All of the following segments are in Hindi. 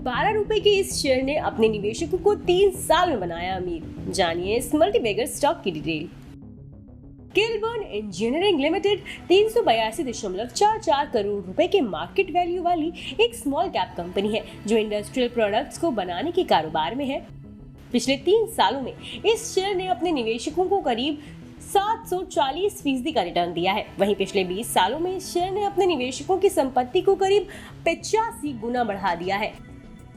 ₹12 के इस शेयर ने अपने निवेशकों को 3 साल में बनाया अमीर। जानिए इस मल्टीबैगर स्टॉक की detail. Kilburn engineering limited 382.44 crore रुपए के मार्केट वैल्यू वाली एक स्मॉल कैप कंपनी है जो इंडस्ट्रियल प्रोडक्ट्स को बनाने के कारोबार में है। पिछले 3 सालों में इस शेयर ने अपने निवेशकों को करीब 740% का रिटर्न दिया है। वहीं पिछले 20 सालों में इस शेयर ने अपने निवेशकों की संपत्ति को करीब 85 गुना बढ़ा दिया है।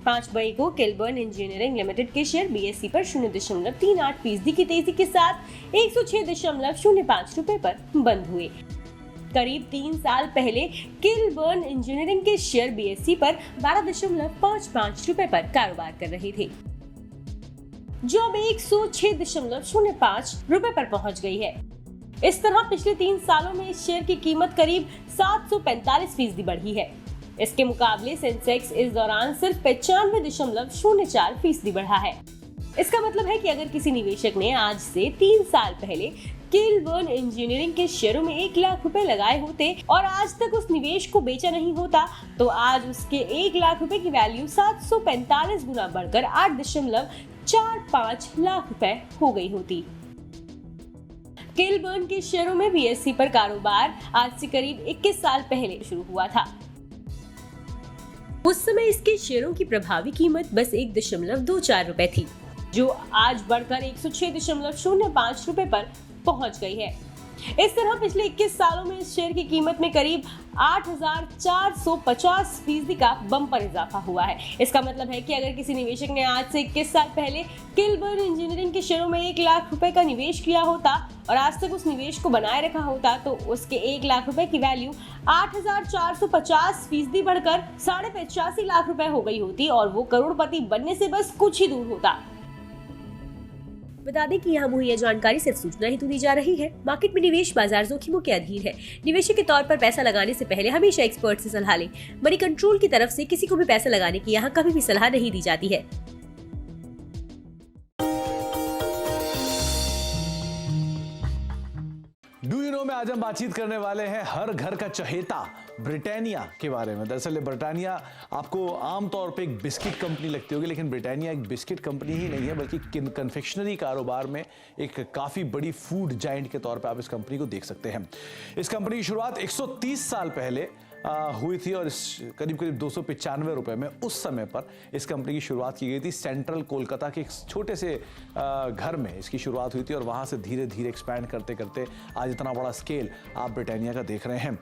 5 मई को किलबर्न इंजीनियरिंग लिमिटेड के शेयर बीएसई पर 0.38% की तेजी के साथ 106.05 रुपए पर बंद हुए। करीब 3 साल पहले किलबर्न इंजीनियरिंग के शेयर बीएसई पर 12.55 रुपए पर कारोबार कर रहे थे, जो अब 106.05 रुपए पर पहुंच गई है। इस तरह पिछले 3 सालों में इस शेयर की कीमत करीब 745% बढ़ी है। इसके मुकाबले सेंसेक्स इस दौरान सिर्फ 95.04% बढ़ा है। इसका मतलब है कि अगर किसी निवेशक ने आज से 3 साल पहले किलबर्न इंजीनियरिंग के शेयरों में 1 लाख रुपए लगाए होते और आज तक उस निवेश को बेचा नहीं होता, तो आज उसके 1 लाख रुपए की वैल्यू 745 गुना बढ़कर 8.45 लाख रुपए हो गई होती। किलबर्न के शेयरों में बीएसई पर कारोबार आज से करीब 21 साल पहले शुरू हुआ था। उस समय इसके शेयरों की प्रभावी कीमत बस 1.24 रुपए थी, जो आज बढ़कर 106.05 रुपए पर पहुंच गई है। इस तरह पिछले 21 सालों में इस शेयर की कीमत में करीब 8,450% का बम्पर इजाफा हुआ है। इसका मतलब है कि अगर किसी निवेशक ने आज से 21 साल पहले किलबर्न इंजीनियरिंग के शेयरों में 1 लाख रुपए का निवेश किया होता और आज तक उस निवेश को बनाए रखा होता, तो उसके 1 लाख रुपए की वैल्यू 8,450% बढ़कर 85.5 लाख रुपए हो गई होती और वो करोड़पति बनने से बस कुछ ही दूर होता। बता दें कि यहाँ मुहैया जानकारी सिर्फ सूचना ही दी जा रही है। मार्केट में निवेश बाजार जोखिमों के अधीन है। निवेशक के तौर पर पैसा लगाने से पहले हमेशा एक्सपर्ट से सलाह लें। मनी कंट्रोल की तरफ से किसी को भी पैसा लगाने की यहाँ कभी भी सलाह नहीं दी जाती है। डू यू नो में आज हम बातचीत करने वाले हैं हर घर का चहेता ब्रिटानिया के बारे में। दरअसल ब्रिटानिया आपको आमतौर पे एक बिस्किट कंपनी लगती होगी, लेकिन ब्रिटानिया एक बिस्किट कंपनी ही नहीं है, बल्कि कन्फेक्शनरी कारोबार में एक काफ़ी बड़ी फूड जायंट के तौर पे आप इस कंपनी को देख सकते हैं। इस कंपनी की शुरुआत 130 साल पहले हुई थी और करीब 295 रुपए में उस समय पर इस कंपनी की शुरुआत की गई थी। सेंट्रल कोलकाता के एक छोटे से घर में इसकी शुरुआत हुई थी और वहाँ से धीरे धीरे एक्सपैंड करते करते आज इतना बड़ा स्केल आप ब्रिटानिया का देख रहे हैं।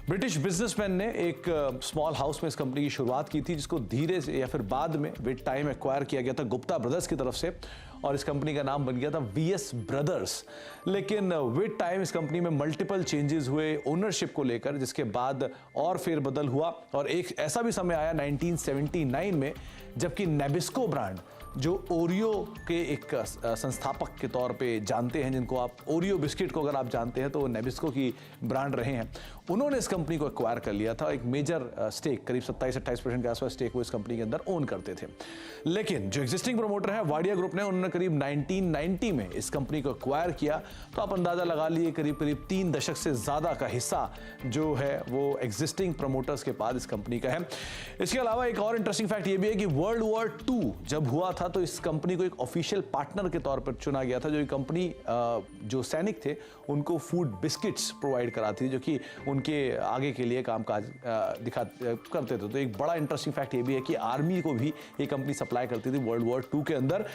ब्रिटिश बिजनेसमैन ने एक स्मॉल हाउस में इस कंपनी की शुरुआत की थी, जिसको धीरे से या फिर बाद में विद टाइम एक्वायर किया गया था गुप्ता ब्रदर्स की तरफ से और इस कंपनी का नाम बन गया था वीएस ब्रदर्स। लेकिन विद टाइम इस कंपनी में मल्टीपल चेंजेस हुए ओनरशिप को लेकर, जिसके बाद और फेरबदल हुआ और एक ऐसा भी समय आया 1979 में जबकि नेबिस्को ब्रांड, जो ओरियो के एक संस्थापक के तौर पे जानते हैं, जिनको आप ओरियो बिस्किट को अगर आप जानते हैं तो वो नेबिस्को की ब्रांड रहे हैं, उन्होंने इस कंपनी को एक्वायर कर लिया था। एक मेजर स्टेक करीब 27-28% के आसपास स्टेक वो इस कंपनी के अंदर ओन करते थे। लेकिन जो एग्जिस्टिंग प्रमोटर है वाडिया ग्रुप ने, उन्होंने करीब 1990 में इस कंपनी को एक्वायर किया। तो आप अंदाजा लगा लिए करीब 3 दशक से ज़्यादा का हिस्सा जो है वो एग्जिस्टिंग प्रमोटर्स के पास इस कंपनी का है। इसके अलावा एक और इंटरेस्टिंग फैक्ट ये भी है कि वर्ल्ड वॉर 2 जब हुआ था तो इस कंपनी को एक ऑफिशियल पार्टनर के तौर पर चुना गया था। जो ये कंपनी जो सैनिक थे उनको फूड बिस्किट्स प्रोवाइड कराती थी, जो कि उनके आगे के लिए कामकाज करते थे। तो एक बड़ा इंटरेस्टिंग फैक्ट ये भी है कि आर्मी को भी ये कंपनी सप्लाई करती थी वर्ल्ड वॉर 2 के अंदर।